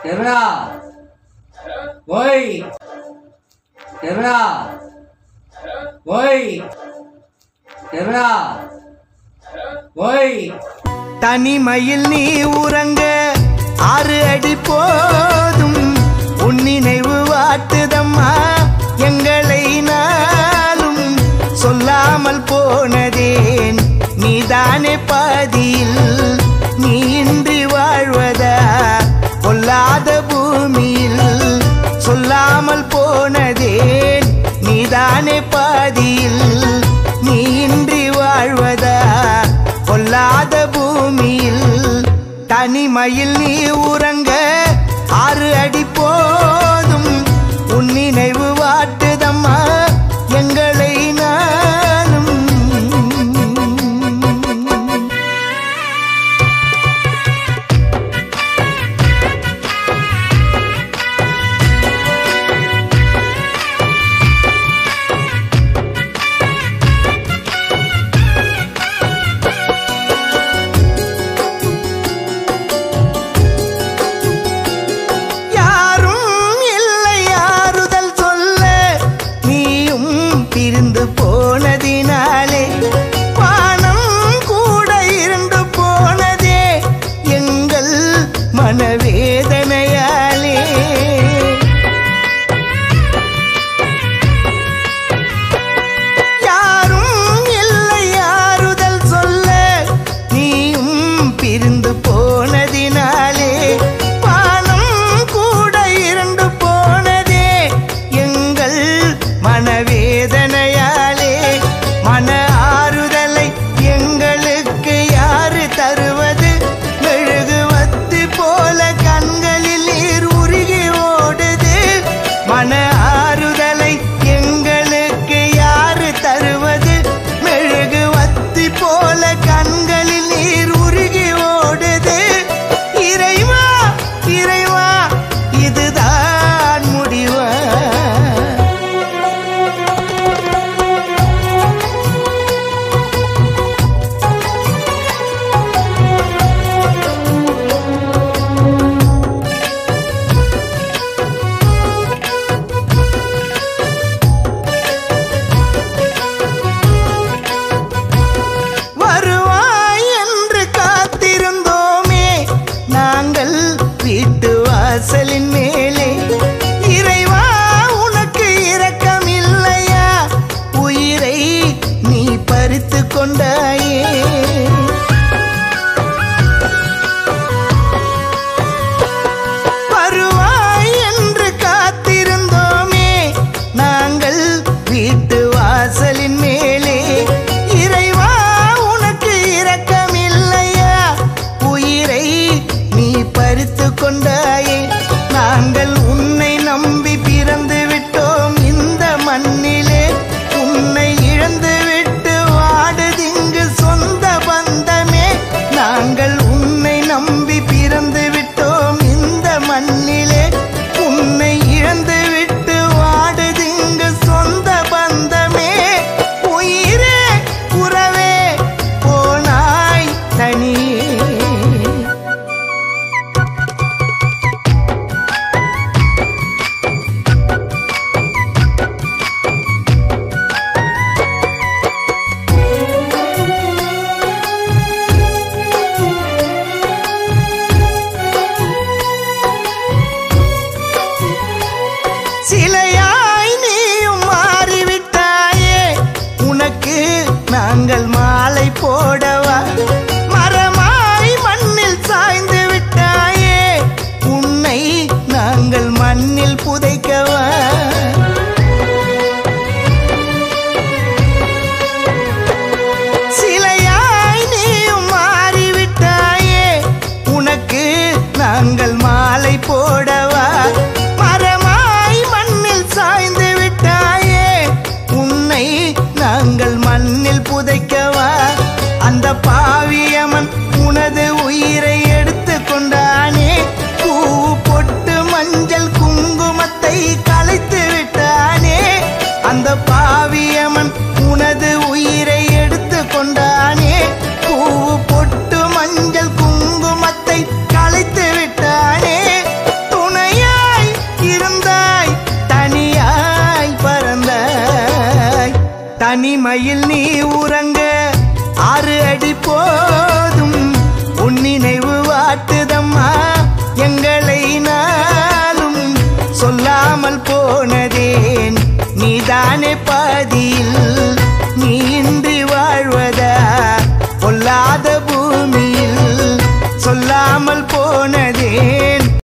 camera ओए camera ओए camera ओए தனிமையில் நீ உறங்க 6 அடி போதும் உன் நினைவு வாட்டுதம்மா எங்களை நாளும் சொல்லாமல் போனதேன் நீதானே பாதியில் நீ இன்றி வாழ்வதா பொல்லாத பூமியில் சொல்லாமல் போனதேன் நீதானே பாதியில் நீ இன்றி வாழ்வதா பொல்லாத பூமியில் தனிமையில் நீ உறங்க 6 அடி போதும் உன் நினைவு வாட்டுதம்மா எங்களை நாளும் பிரிந்து போனதினாலே வானம் கூட இருண்டு போனதே எங்கள் மனவேதனையாலே யாரும் இல்லை ஆறுதல் சொல்ல நீயும் பிரிந்து போனதினாலே வானம் கூட இருண்டு போனதே எங்கள் மனவேதனையாலே மன ஆறுதலை எங்களுக்கு யாரு தருவது மெழுகுவத்தி போல கண்களில் நீர் உருகி ஓடுது மன ஆறுதலை எங்களுக்கு யாரு தருவது மெழுகுவத்தி போல கண்களில் நீர் உருகி ஓடுது இறைவா இறைவா இதுதான் முடிவா வீட்டு வாசலின் மேலே இறைவா உனக்கு இரக்கம் இல்லையா உயிரை நீ பறித்து கொண்டாயே வருவாய் என்று காத்திருந்தோமே நாங்கள் வீட்டு வாசலின் மேலே இறைவா உனக்கு இரக்கம் இல்லையா உயிரை நீ பறித்து கொண்டாயே நாங்கள் உன்னை நம்பி பிறந்து விட்டோம் இந்த மண்ணிலே உன்னை இழந்து விட்டு வாடுதிங்கு சொந்த பந்தமே நாங்கள் உன்னை நம்பி பிறந்து விட்டோம் இந்த மண்ணிலே உன்னை இழந்து விட்டு வாடுதிங்கு சொந்த பந்தமே உயிரே உறவே போனாய் தனியே சிலையாய் நீயும் மாறிவிட்டாயே உனக்கு நாங்கள் மாலை போடவா மரமாய் மண்ணில் சாய்ந்து விட்டாயே உன்னை நாங்கள் மண்ணில் புதைக்கவா சிலையாய் நீயும் மாறிவிட்டாயே உனக்கு நாங்கள் மாலை போடவா சாய்ந்து விட்டாயே உன்னை நாங்கள் மண்ணில் புதைக்கவா அந்த பாவியமன் உனது உயிரை எடுத்து கொண்டானே பூ பொட்டு மஞ்சள் குங்குமத்தை கலைத்து விட்டானே அந்த பாவியமன் உனது உயிரை எடுத்து கொண்டானே பூ பொட்டு மஞ்சள் குங்குமத்தை கலைத்து விட்டானே தனிமையில் நீ உறங்க 6 அடி போதும் உன் நினைவு வாட்ட